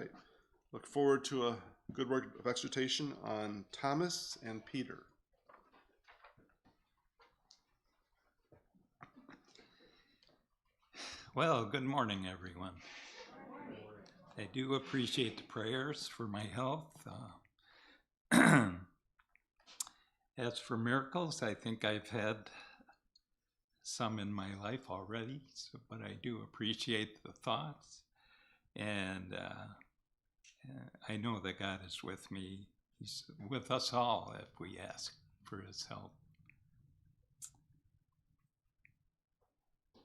right. Look forward to a good word of exhortation on Thomas and Peter. Well, good morning, everyone. I do appreciate the prayers for my health. As for miracles, I think I've had some in my life already, but I do appreciate the thoughts. And I know that God is with me. He's with us all if we ask for his help.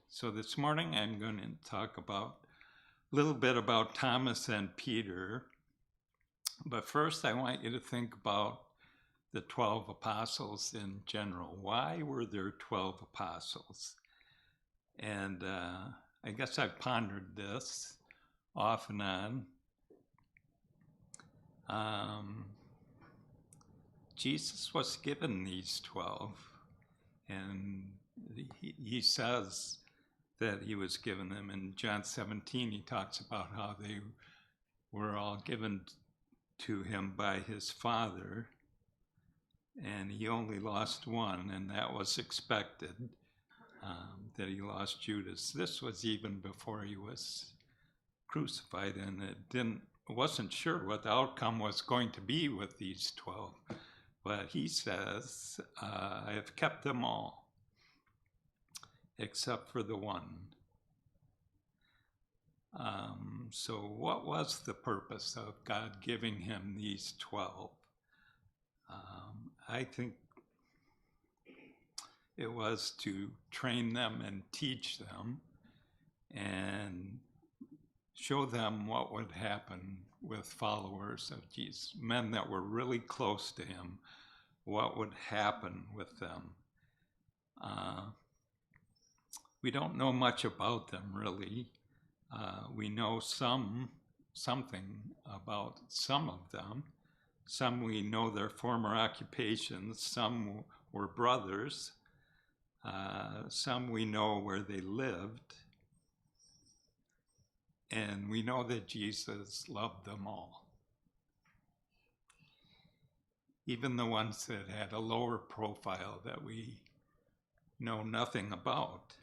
So this morning I'm going to talk a little bit about Thomas and Peter. But first I want you to think about the 12 apostles in general. Why were there 12 apostles? And I guess I've pondered this off and on. Jesus was given these 12, and he says that he was given them. In John 17, he talks about how they were all given to him by his Father, and he only lost one, and that was expected, that he lost Judas. This was even before he was crucified, and it wasn't sure what the outcome was going to be with these 12. But he says, I have kept them all, except for the one. So what was the purpose of God giving him these 12? I think it was to train them and teach them and show them what would happen with followers of Jesus, men that were really close to him, what would happen with them. We don't know much about them, really. We know something about some of them. Some we know their former occupations, some were brothers, some we know where they lived, and we know that Jesus loved them all. Even the ones that had a lower profile that we know nothing about.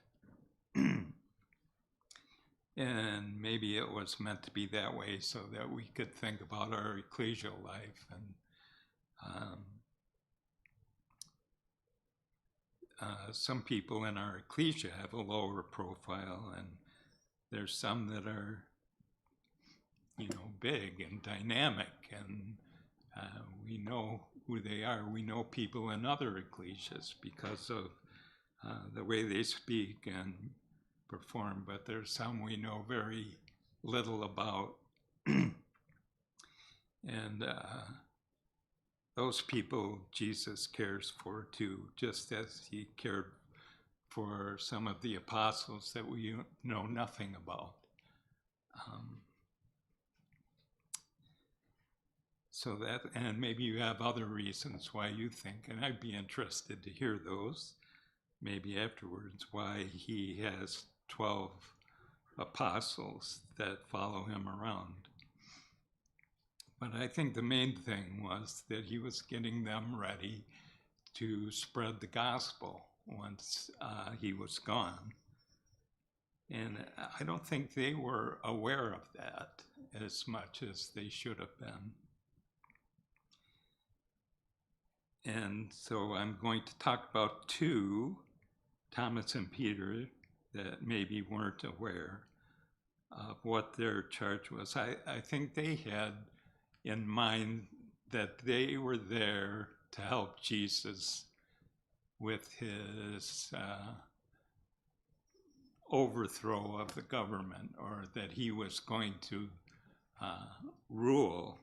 And maybe it was meant to be that way so that we could think about our ecclesial life. And some people in our ecclesia have a lower profile, and there's some that are, big and dynamic, and we know who they are. We know people in other ecclesias because of the way they speak and perform, but there's some we know very little about. And those people Jesus cares for too, just as he cared for some of the apostles that we know nothing about. So that, and maybe you have other reasons why you think, and I'd be interested to hear those, maybe afterwards, why he has 12 apostles that follow him around. But I think the main thing was that he was getting them ready to spread the gospel once he was gone. And I don't think they were aware of that as much as they should have been. And so I'm going to talk about two, Thomas and Peter, that maybe weren't aware of what their charge was. I think they had in mind that they were there to help Jesus with his overthrow of the government, or that he was going to rule.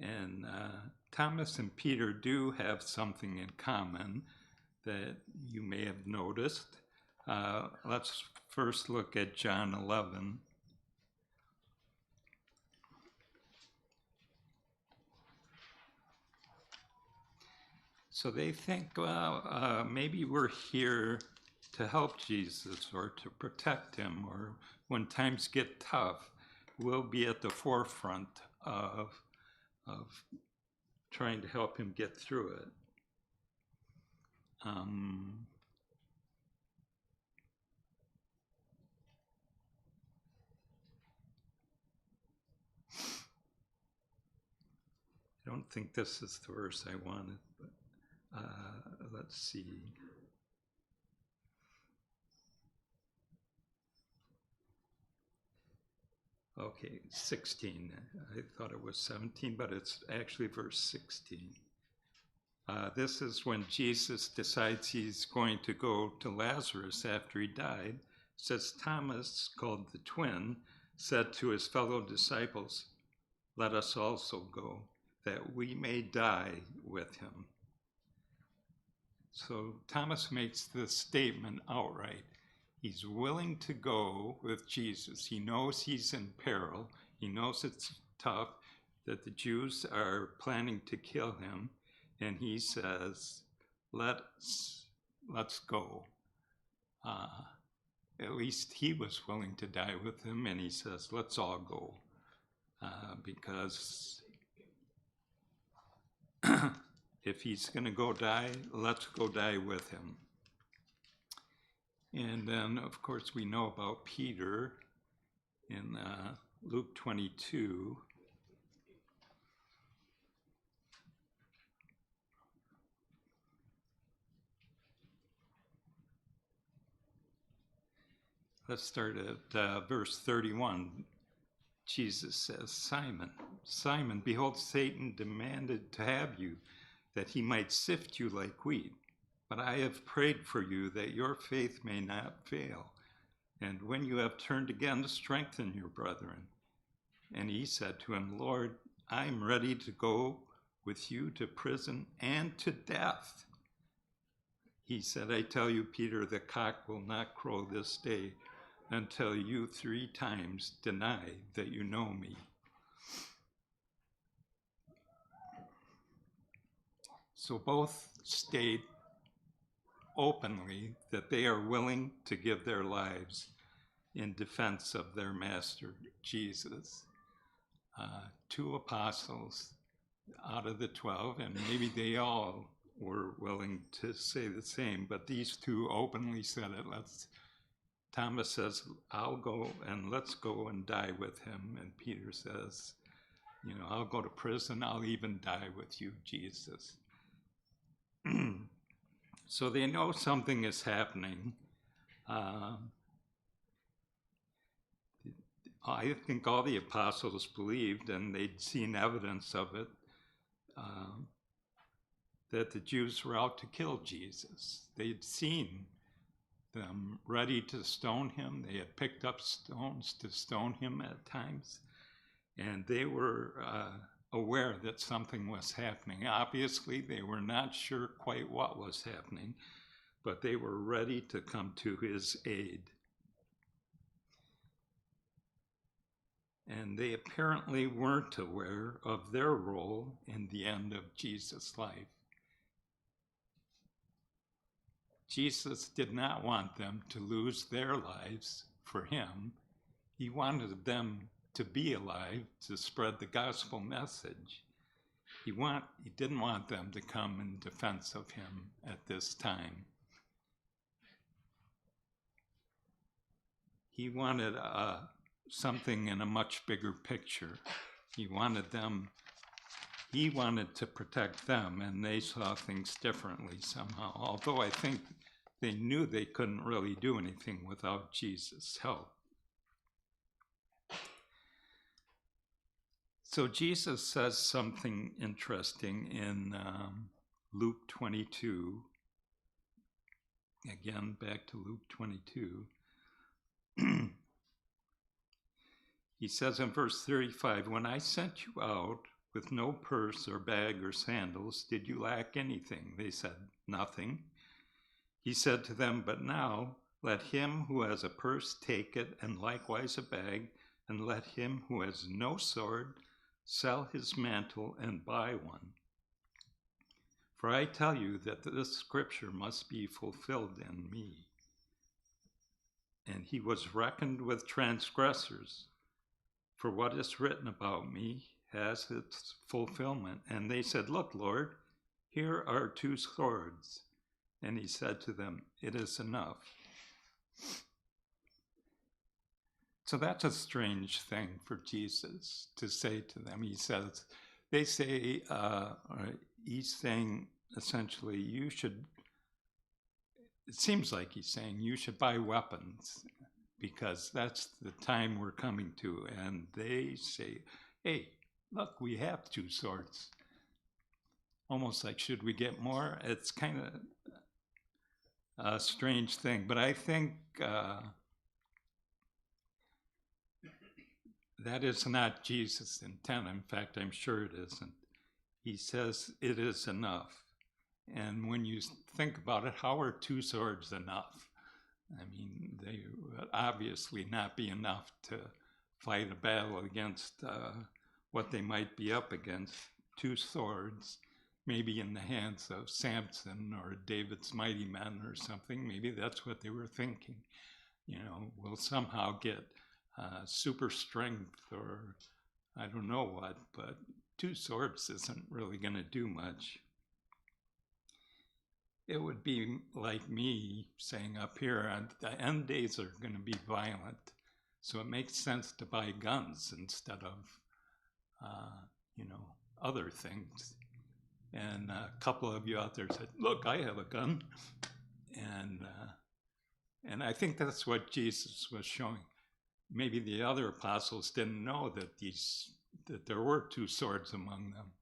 And Thomas and Peter do have something in common that you may have noticed. Let's first look at John 11. So they think, well, maybe we're here to help Jesus or to protect him, or when times get tough, we'll be at the forefront of trying to help him get through it. I don't think this is the verse I wanted, but let's see. Okay, 16. I thought it was 17, but it's actually verse 16. This is when Jesus decides he's going to go to Lazarus after he died. It says, Thomas, called the twin, said to his fellow disciples, "Let us also go, that we may die with him." So Thomas makes this statement outright. He's willing to go with Jesus. He knows he's in peril. He knows it's tough, that the Jews are planning to kill him. And he says, let's go. At least he was willing to die with him. And he says, let's all go. Because if he's going to go die, let's go die with him. And then, of course, we know about Peter in Luke 22. Let's start at verse 31. Jesus says, Simon, Simon, behold, Satan demanded to have you, that he might sift you like wheat. But I have prayed for you that your faith may not fail. And when you have turned again, strengthen your brethren. And he said to him, Lord, I am ready to go with you to prison and to death. He said, I tell you, Peter, the cock will not crow this day until you 3 times deny that you know me. So both state openly that they are willing to give their lives in defense of their master, Jesus. 2 apostles out of the 12, and maybe they all were willing to say the same, but these 2 openly said it. Thomas says, I'll go and let's go and die with him. And Peter says, I'll go to prison. I'll even die with you, Jesus. So they know something is happening. I think all the apostles believed, and they'd seen evidence of it, that the Jews were out to kill Jesus. They'd seen them ready to stone him. They had picked up stones to stone him at times. And they were aware that something was happening. Obviously, they were not sure quite what was happening, but they were ready to come to his aid. And they apparently weren't aware of their role in the end of Jesus' life. Jesus did not want them to lose their lives for him. He wanted them to be alive to spread the gospel message. He didn't want them to come in defense of him at this time. He wanted something in a much bigger picture. He wanted to protect them, and they saw things differently somehow, although I think they knew they couldn't really do anything without Jesus' help. So Jesus says something interesting in Luke 22. Again, back to Luke 22. He says in verse 35, when I sent you out with no purse or bag or sandals, did you lack anything? They said, nothing. He said to them, but now let him who has a purse take it, and likewise a bag, and let him who has no sword sell his mantle and buy one. For I tell you that this scripture must be fulfilled in me. and he was reckoned with transgressors. For what is written about me has its fulfillment. And they said, Look, Lord, here are 2 swords. And he said to them, It is enough. So that's a strange thing for Jesus to say to them. He says, they say, he's saying essentially, you should, it seems like he's saying, you should buy weapons because that's the time we're coming to. And they say, hey, look, we have 2 swords. Almost like, should we get more? It's kind of a strange thing, but I think that is not Jesus' intent. In fact, I'm sure it isn't. He says it is enough. And when you think about it, how are 2 swords enough? I mean, they would obviously not be enough to fight a battle against what they might be up against. 2 swords, maybe in the hands of Samson or David's mighty men or something. Maybe that's what they were thinking. You know, we'll somehow get super strength or I don't know what, but 2 swords isn't really going to do much. It would be like me saying up here, the end days are going to be violent, so it makes sense to buy guns instead of, other things. And a couple of you out there said, look, I have a gun. And I think that's what Jesus was showing. Maybe the other apostles didn't know that there were 2 swords among them.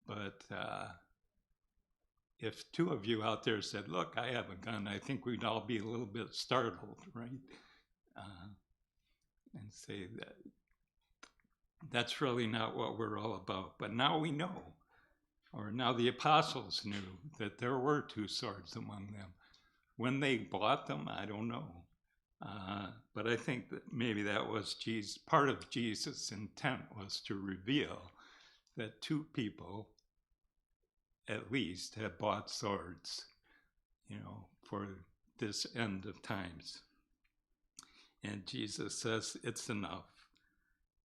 But if 2 of you out there said, look, I have a gun, I think we'd all be a little bit startled, right? And say that that's really not what we're all about. But now we know, or now the apostles knew that there were 2 swords among them. When they bought them, I don't know. But I think that maybe that was part of Jesus' intent was to reveal that 2 people at least had bought swords, for this end of times. And Jesus says it's enough.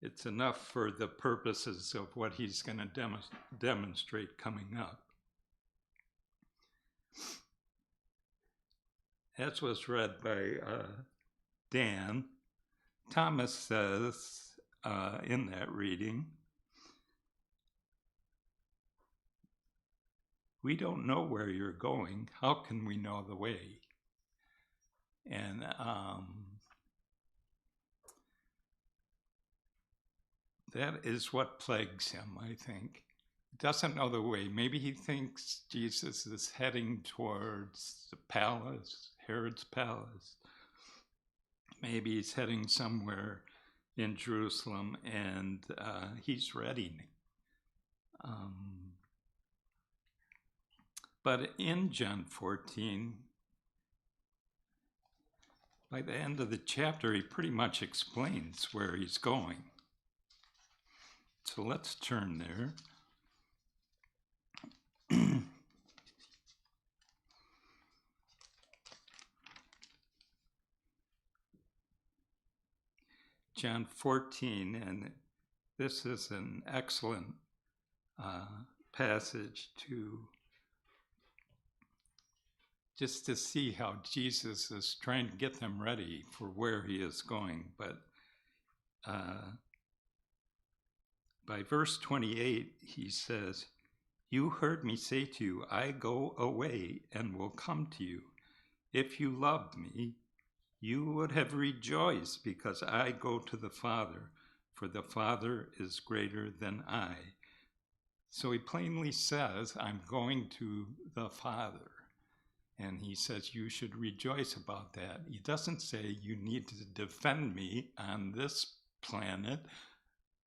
It's enough for the purposes of what he's going to demonstrate coming up. As was read by Dan, Thomas says in that reading, we don't know where you're going. How can we know the way? And that is what plagues him, I think. He doesn't know the way. Maybe he thinks Jesus is heading towards the palace, Herod's palace. Maybe he's heading somewhere in Jerusalem, and he's ready. But in John 14, by the end of the chapter, he pretty much explains where he's going. So let's turn there. John 14, and this is an excellent passage just to see how Jesus is trying to get them ready for where he is going. But by verse 28, he says, you heard me say to you, I go away and will come to you. If you loved me, you would have rejoiced because I go to the Father, for the Father is greater than I. So he plainly says, I'm going to the Father. And he says, you should rejoice about that. He doesn't say you need to defend me on this planet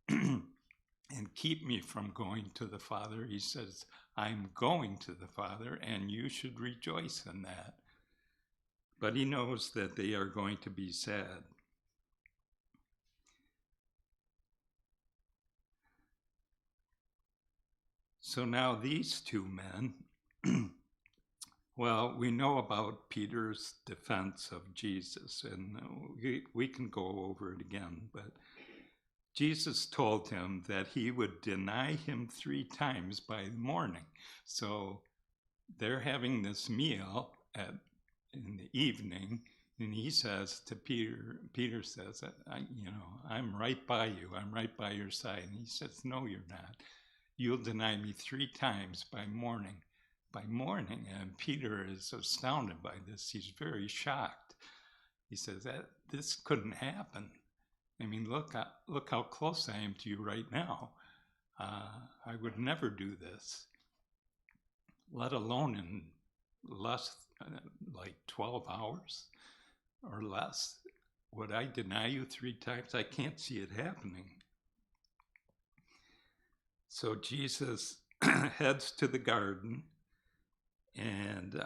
and keep me from going to the Father. He says, I'm going to the Father, and you should rejoice in that. But he knows that they are going to be sad. So now these 2 men Well, we know about Peter's defense of Jesus, and we can go over it again, but Jesus told him that he would deny him 3 times by the morning. So they're having this meal in the evening, and he says to Peter says, I'm right by you. I'm right by your side. And he says, no, you're not. You'll deny me 3 times by morning. By morning. And Peter is astounded by this. He's very shocked. He says that this couldn't happen. I mean, look how close I am to you right now. I would never do this, let alone in less like 12 hours or less. Would I deny you 3 times? I can't see it happening. So Jesus heads to the garden, and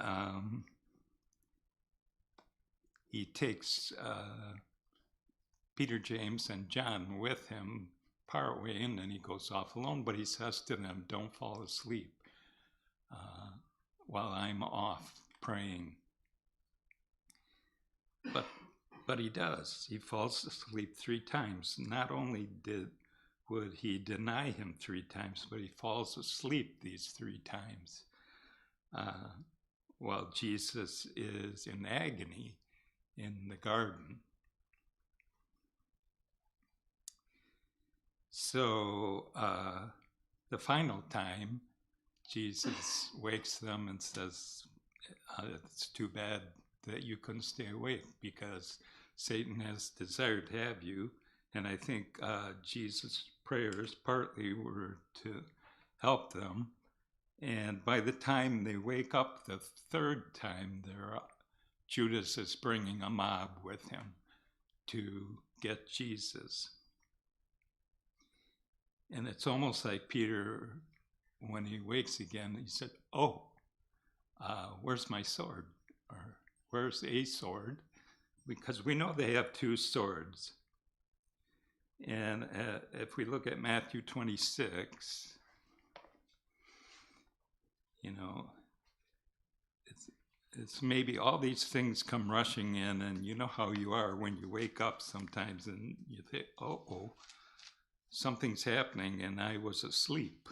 he takes Peter, James, and John with him part way, and then he goes off alone. But he says to them, don't fall asleep while I'm off praying. But he does. He falls asleep 3 times. Not only would he deny him 3 times, but he falls asleep these 3 times while Jesus is in agony in the garden. So the final time, Jesus wakes them and says, it's too bad that you couldn't stay awake because Satan has desired to have you. And I think Jesus' prayers partly were to help them. And by the time they wake up the 3rd time, Judas is bringing a mob with him to get Jesus. And it's almost like Peter, when he wakes again, he said, where's my sword? Or where's a sword? Because we know they have 2 swords. And if we look at Matthew 26, it's maybe all these things come rushing in, and you know how you are when you wake up sometimes and you think, something's happening, and I was asleep.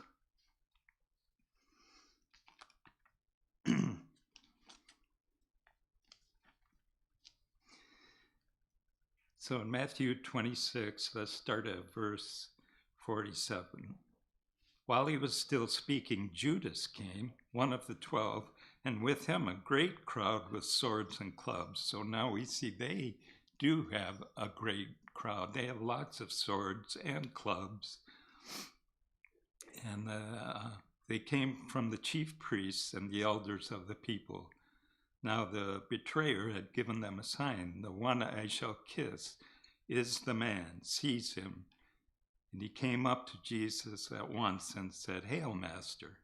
So in Matthew 26, let's start at verse 47. While he was still speaking, Judas came, one of the 12, and with him a great crowd with swords and clubs. So now we see they do have a great crowd. They have lots of swords and clubs. And they came from the chief priests and the elders of the people. Now the betrayer had given them a sign. The one I shall kiss is the man. Seize him. And he came up to Jesus at once and said, Hail, Master.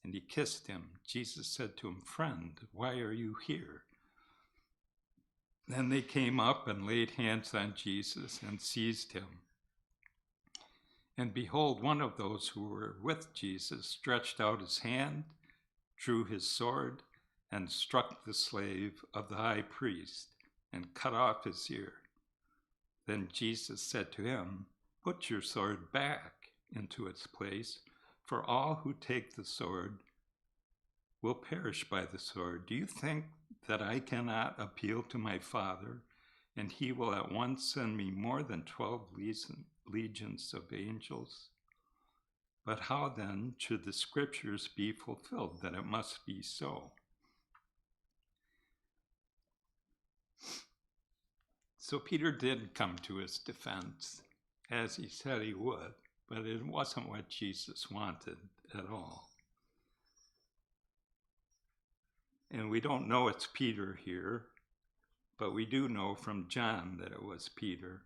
And he kissed him. Jesus said to him, Friend, why are you here? Then they came up and laid hands on Jesus and seized him. And behold, one of those who were with Jesus stretched out his hand, drew his sword, and struck the slave of the high priest, and cut off his ear. Then Jesus said to him, Put your sword back into its place, for all who take the sword will perish by the sword. Do you think that I cannot appeal to my Father, and he will at once send me more than 12 legions of angels? But how then should the scriptures be fulfilled that it must be so? So Peter did come to his defense, as he said he would, but it wasn't what Jesus wanted at all. And we don't know it's Peter here, but we do know from John that it was Peter.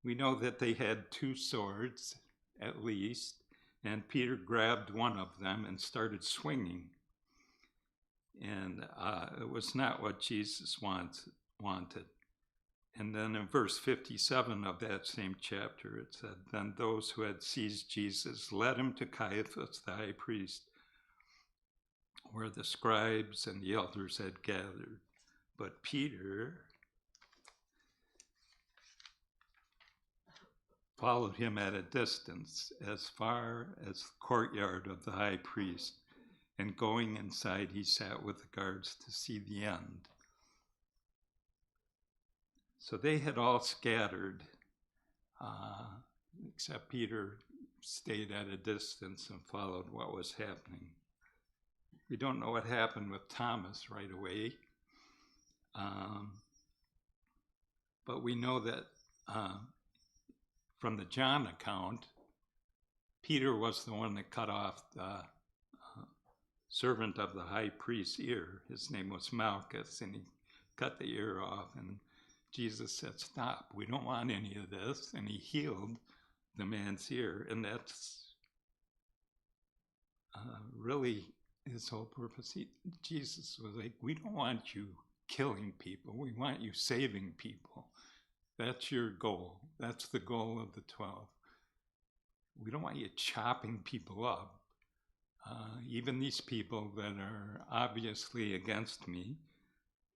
We know that they had 2 swords, at least, and Peter grabbed one of them and started swinging. And it was not what Jesus wanted. And then in verse 57 of that same chapter, it said, then those who had seized Jesus led him to Caiaphas, the high priest, where the scribes and the elders had gathered. But Peter followed him at a distance as far as the courtyard of the high priest, and going inside, he sat with the guards to see the end. So they had all scattered, except Peter stayed at a distance and followed what was happening. We don't know what happened with Thomas right away, but we know that from the John account, Peter was the one that cut off the servant of the high priest's ear. His name was Malchus, and he cut the ear off, and Jesus said, stop, we don't want any of this, and he healed the man's ear, and that's really his whole purpose. Jesus was like, we don't want you killing people, we want you saving people. That's your goal. That's the goal of the 12. We don't want you chopping people up. Even these people that are obviously against me,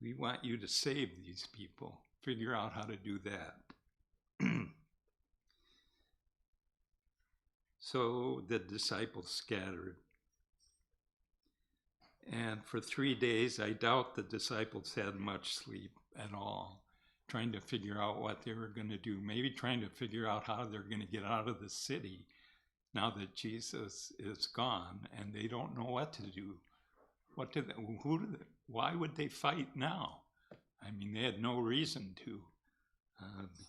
we want you to save these people. Figure out how to do that. So the disciples scattered. And for 3 days, I doubt the disciples had much sleep at all, trying to figure out what they were going to do, maybe trying to figure out how they're going to get out of the city now that Jesus is gone, and they don't know what to do. Why would they fight now? I mean, they had no reason to,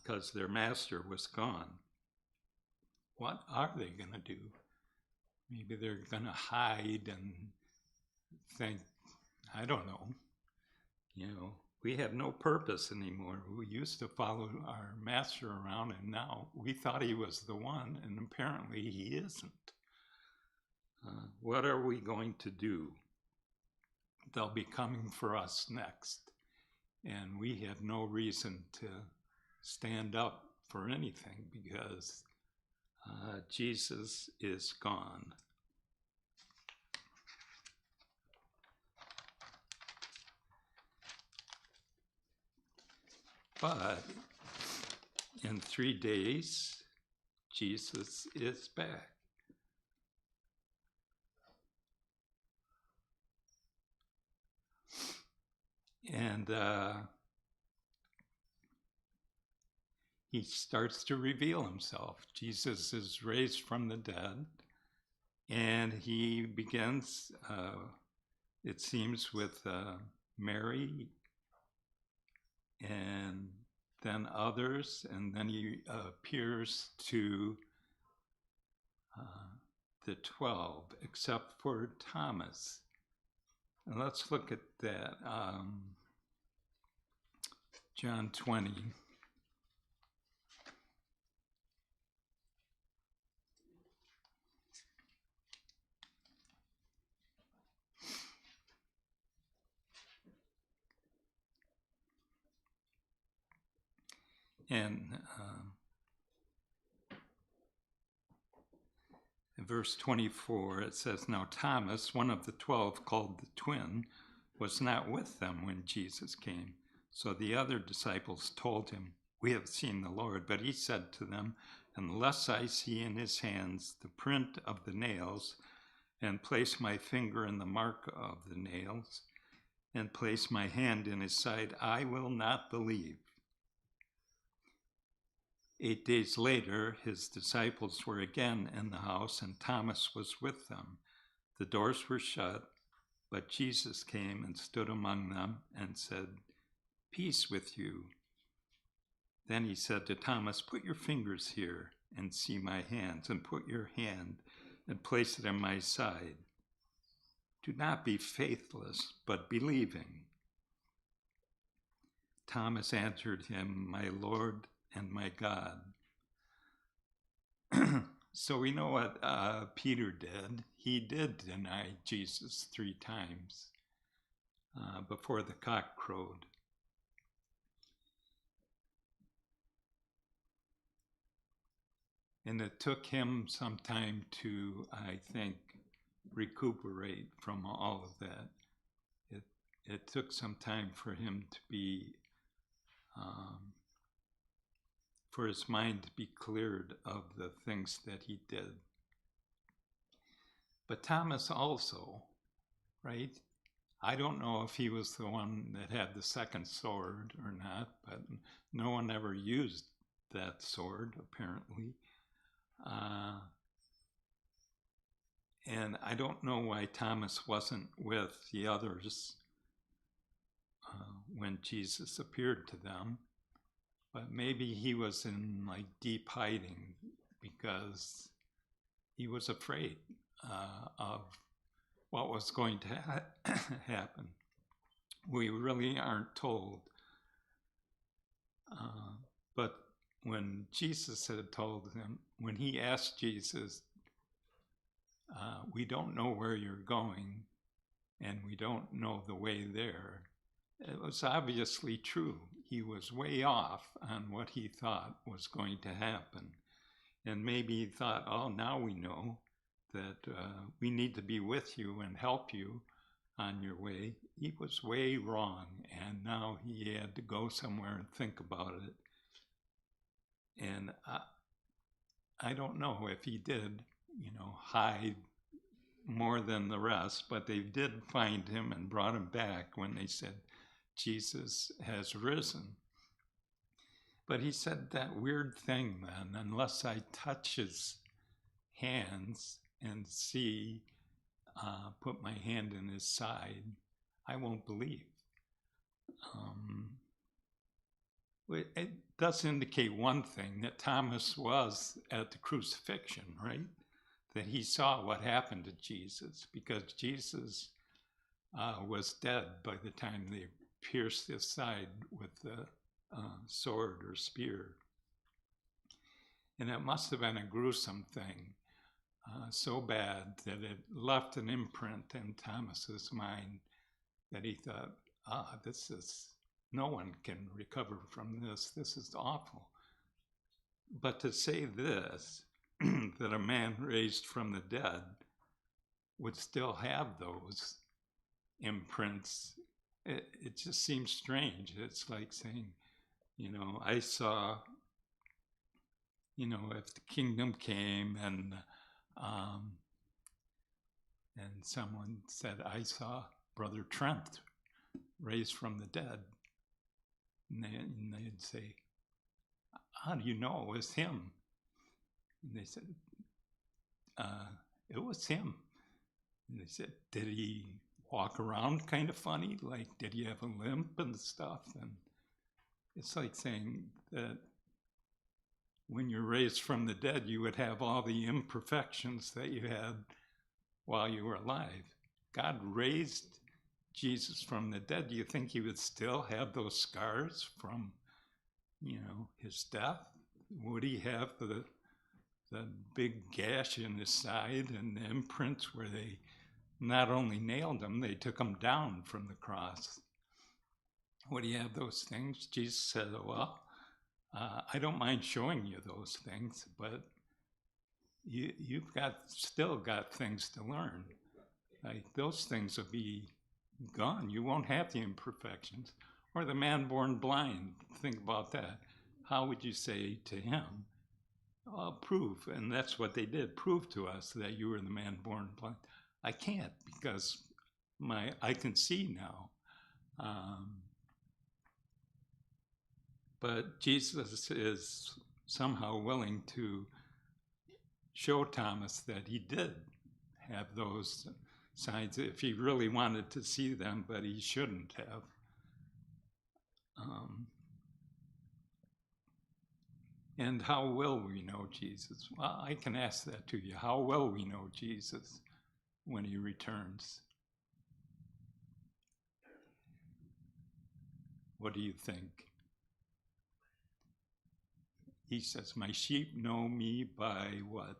because their master was gone. What are they going to do? Maybe they're going to hide and think, I don't know, we have no purpose anymore. We used to follow our master around, and now we thought he was the one, and apparently he isn't. What are we going to do? They'll be coming for us next, and we have no reason to stand up for anything because Jesus is gone. But in 3 days, Jesus is back. And he starts to reveal himself. Jesus is raised from the dead, and he begins, it seems, with Mary, and then others, and then he appears to the 12, except for Thomas. And let's look at that. John 20. And in verse 24, it says, now Thomas, one of the 12 called the twin, was not with them when Jesus came. So the other disciples told him, we have seen the Lord. But he said to them, unless I see in his hands the print of the nails, and place my finger in the mark of the nails, and place my hand in his side, I will not believe. 8 days later, his disciples were again in the house, and Thomas was with them. The doors were shut, but Jesus came and stood among them and said, peace with you. Then he said to Thomas, put your fingers here and see my hands, and put your hand and place it in my side. Do not be faithless, but believing. Thomas answered him, my Lord and my God. So we know what Peter did. He did deny Jesus 3 times before the cock crowed. And it took him some time to, I think, recuperate from all of that. It took some time for him to be, for his mind to be cleared of the things that he did. But Thomas also, right? I don't know if he was the one that had the second sword or not, but no one ever used that sword, apparently. And I don't know why Thomas wasn't with the others when Jesus appeared to them, but maybe he was in like deep hiding because he was afraid of what was going to happen. We really aren't told. But when Jesus had told him, when he asked Jesus, we don't know where you're going and we don't know the way there, it was obviously true. He was way off on what he thought was going to happen. And maybe he thought, oh, now we know that we need to be with you and help you on your way. He was way wrong, and now he had to go somewhere and think about it. And I don't know if he did, hide more than the rest, but they did find him and brought him back when they said, Jesus has risen. But he said that weird thing then, unless I touch his hands and see, put my hand in his side, I won't believe. It does indicate one thing, that Thomas was at the crucifixion, right? That he saw what happened to Jesus, because Jesus was dead by the time they pierced his side with the sword or spear. And it must have been a gruesome thing, so bad that it left an imprint in Thomas's mind that he thought, no one can recover from this. This is awful. But to say this, that a man raised from the dead would still have those imprints, it just seems strange. It's like saying, I saw, if the kingdom came and someone said, I saw Brother Trent raised from the dead, and they'd say, how do you know it was him? And they said, it was him. And they said, did he walk around kind of funny? Like, did he have a limp and stuff? And it's like saying that when you're raised from the dead, you would have all the imperfections that you had while you were alive. God raised Jesus from the dead. Do you think he would still have those scars from, his death? Would he have the big gash in his side and the imprints where they not only nailed him, they took him down from the cross? Would he have those things? Jesus said, well, I don't mind showing you those things, but you've still got things to learn. Like, those things will be gone. You won't have the imperfections. Or the man born blind. Think about that. How would you say to him, prove? And that's what they did. Prove to us that you were the man born blind. I can't, because I can see now. But Jesus is somehow willing to show Thomas that he did have those signs if he really wanted to see them, but he shouldn't have. And how will we know Jesus? Well, I can ask that to you. How will we know Jesus when he returns? What do you think? He says, my sheep know me by what?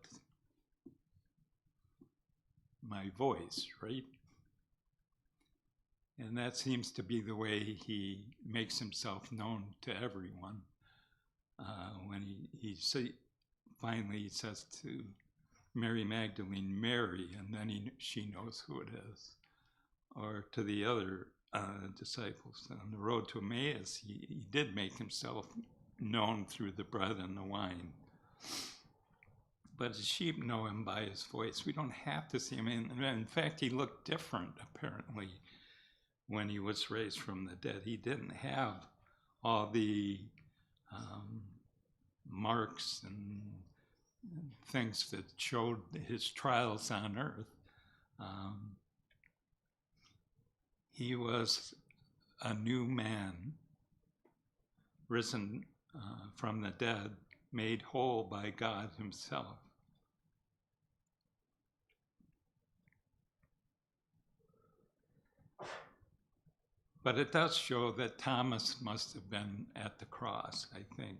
My voice, right? And that seems to be the way he makes himself known to everyone. When he finally he says to Mary Magdalene, Mary, and then she knows who it is. Or to the other disciples on the road to Emmaus, he did make himself known through the bread and the wine. But the sheep know him by his voice. We don't have to see him. In fact, he looked different, apparently, when he was raised from the dead. He didn't have all the marks and things that showed his trials on earth. He was a new man, risen from the dead, made whole by God himself. But it does show that Thomas must have been at the cross, I think,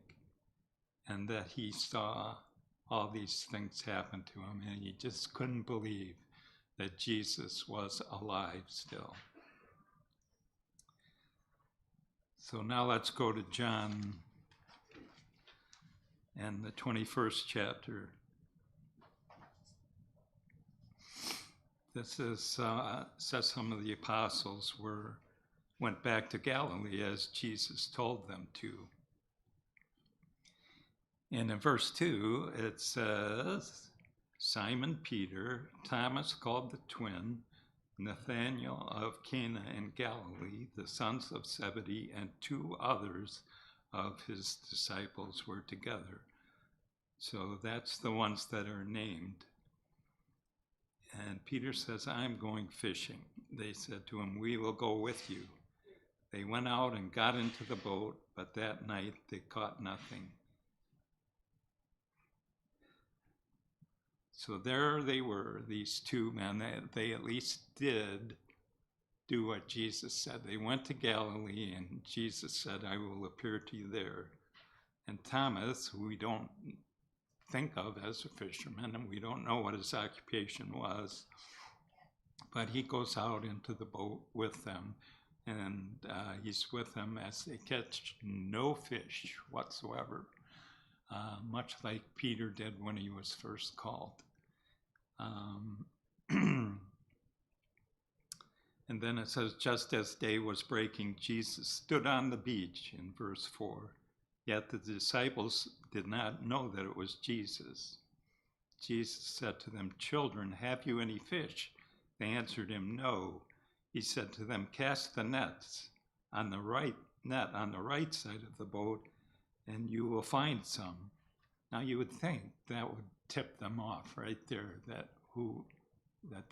and that he saw all these things happen to him, and he just couldn't believe that Jesus was alive still. So now let's go to John and the 21st chapter. This is, says some of the apostles went back to Galilee as Jesus told them to. And in verse 2, it says, Simon Peter, Thomas called the twin, Nathanael of Cana in Galilee, the sons of Zebedee, and 2 others of his disciples were together. So that's the ones that are named. And Peter says, I'm going fishing. They said to him, we will go with you. They went out and got into the boat, but that night they caught nothing. So there they were, these 2 men. They at least did do what Jesus said. They went to Galilee, and Jesus said, I will appear to you there. And Thomas, who we don't think of as a fisherman, and we don't know what his occupation was, but he goes out into the boat with them, and he's with them as they catch no fish whatsoever, much like Peter did when he was first called. And then it says, just as day was breaking, Jesus stood on the beach in verse 4. Yet the disciples did not know that it was Jesus. Jesus said to them, children, have you any fish? They answered him, no. He said to them, cast the nets on the right side of the boat, and you will find some. Now you would think that would tip them off right there, that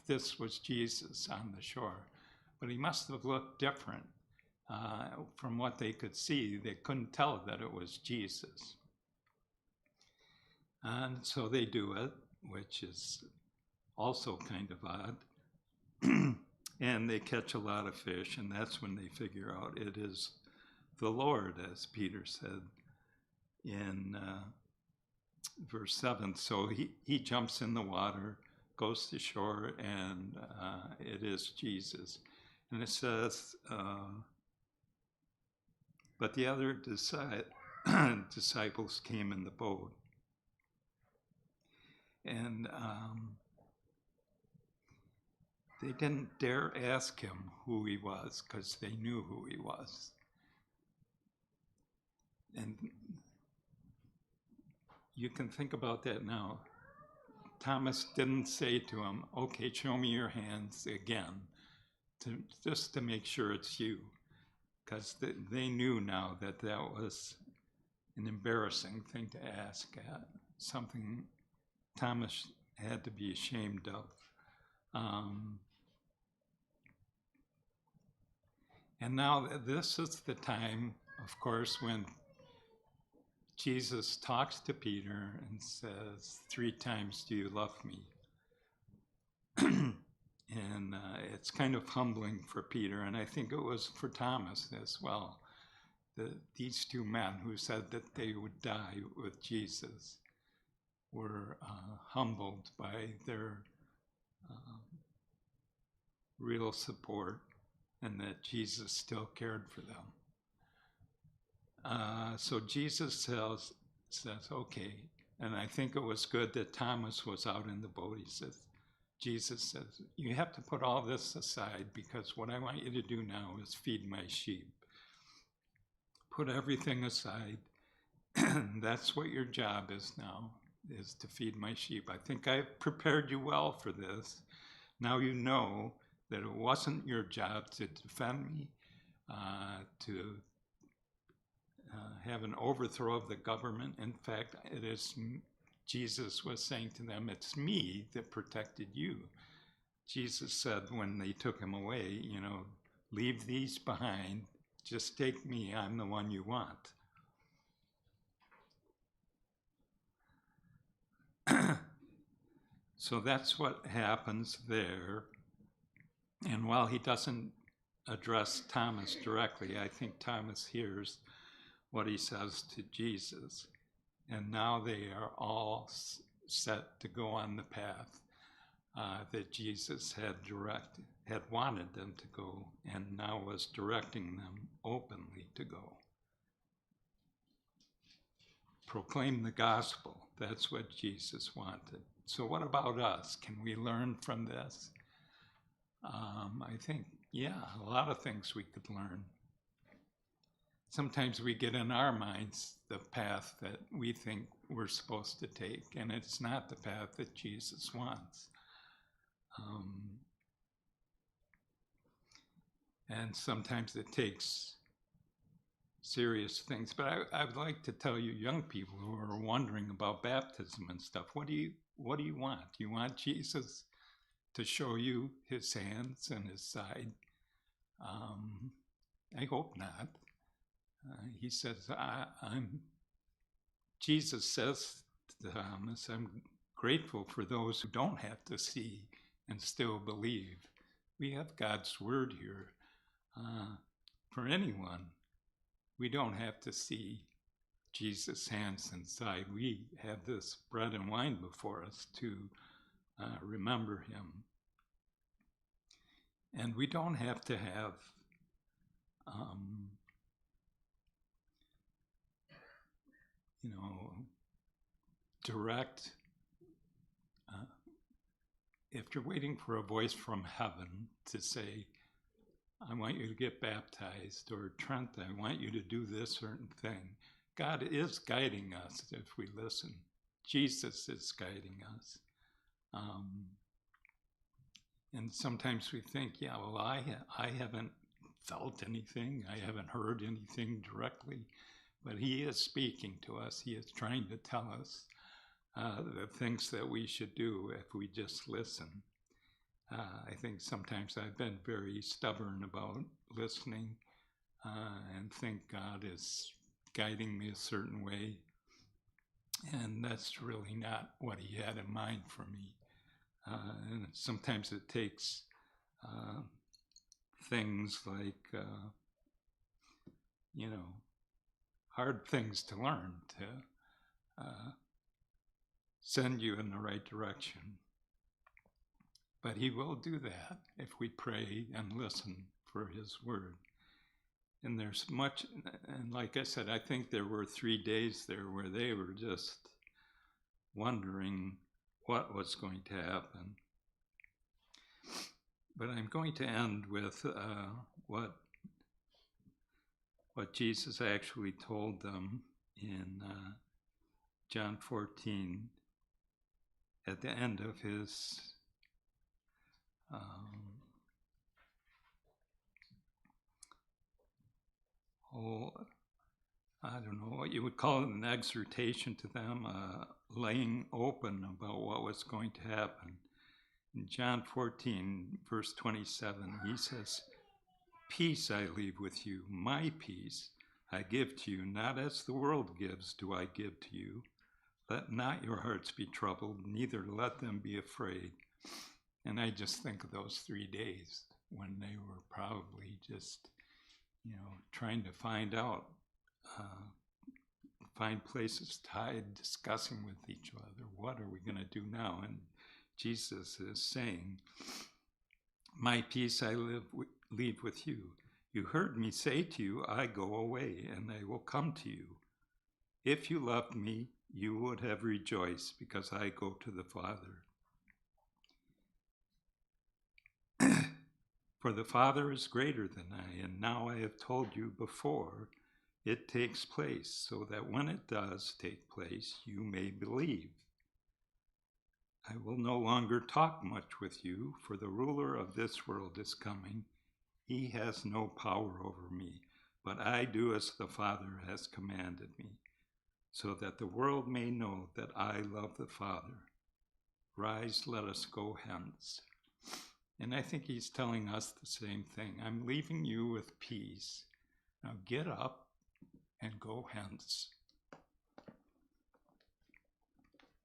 this was Jesus on the shore. But he must have looked different. From what they could see, they couldn't tell that it was Jesus. And so they do it, which is also kind of odd. And they catch a lot of fish, and that's when they figure out it is the Lord, as Peter said in verse 7. So he jumps in the water, goes to shore, and it is Jesus. And it says, but the other disciples came in the boat. And they didn't dare ask him who he was, because they knew who he was. And you can think about that now. Thomas didn't say to him, okay, show me your hands again, just to make sure it's you. Because they knew now that was an embarrassing thing to ask at, something Thomas had to be ashamed of. And now this is the time, of course, when Jesus talks to Peter and says, 3 times, do you love me? And it's kind of humbling for Peter, and I think it was for Thomas as well. These 2 men who said that they would die with Jesus were humbled by their real support, and that Jesus still cared for them. So Jesus says, okay, And I think it was good that Thomas was out in the boat. He says, Jesus says, you have to put all this aside because what I want you to do now is feed my sheep. Put everything aside. That's what your job is now, is to feed my sheep. I think I've prepared you well for this. Now you know that it wasn't your job to defend me, to have an overthrow of the government. In fact, it is Jesus was saying to them, it's me that protected you. Jesus said when they took him away, leave these behind. Just take me. I'm the one you want. So that's what happens there. And while he doesn't address Thomas directly, I think Thomas hears what he says to Jesus. And now they are all set to go on the path that Jesus had wanted them to go, and now was directing them openly to go. Proclaim the gospel. That's what Jesus wanted. So what about us? Can we learn from this? I think, a lot of things we could learn. Sometimes we get in our minds the path that we think we're supposed to take, and it's not the path that Jesus wants. And sometimes it takes serious things. But I would like to tell you young people who are wondering about baptism and stuff, what do you want? Do you want Jesus to show you his hands and his side? I hope not. He says, Jesus says to Thomas, I'm grateful for those who don't have to see and still believe. We have God's word here for anyone. We don't have to see Jesus' hands and side. We have this bread and wine before us to remember him. And we don't have to have direct, if you're waiting for a voice from heaven to say, I want you to get baptized, or Trent, I want you to do this certain thing. God is guiding us if we listen. Jesus is guiding us. And sometimes we think, I haven't felt anything. I haven't heard anything directly. But he is speaking to us. He is trying to tell us the things that we should do if we just listen. I think sometimes I've been very stubborn about listening and think God is guiding me a certain way. And that's really not what he had in mind for me. And sometimes it takes things like, hard things to learn to send you in the right direction. But he will do that if we pray and listen for his word. And there's much, and like I said, I think there were 3 days there where they were just wondering what was going to happen. But I'm going to end with what Jesus actually told them in John 14 at the end of his I don't know what you would call it, an exhortation to them, laying open about what was going to happen. In John 14, verse 27, he says, peace I leave with you, my peace I give to you, not as the world gives do I give to you. Let not your hearts be troubled, neither let them be afraid. And I just think of those 3 days when they were probably just, trying to find out, find places to hide, discussing with each other, what are we going to do now? And Jesus is saying, my peace I leave with you. You heard me say to you, I go away and I will come to you. If you loved me, you would have rejoiced, because I go to the Father. For the Father is greater than I, and now I have told you before it takes place, so that when it does take place, you may believe. I will no longer talk much with you, for the ruler of this world is coming. He has no power over me, but I do as the Father has commanded me, so that the world may know that I love the Father. Rise, let us go hence. And I think he's telling us the same thing. I'm leaving you with peace. Now get up and go hence.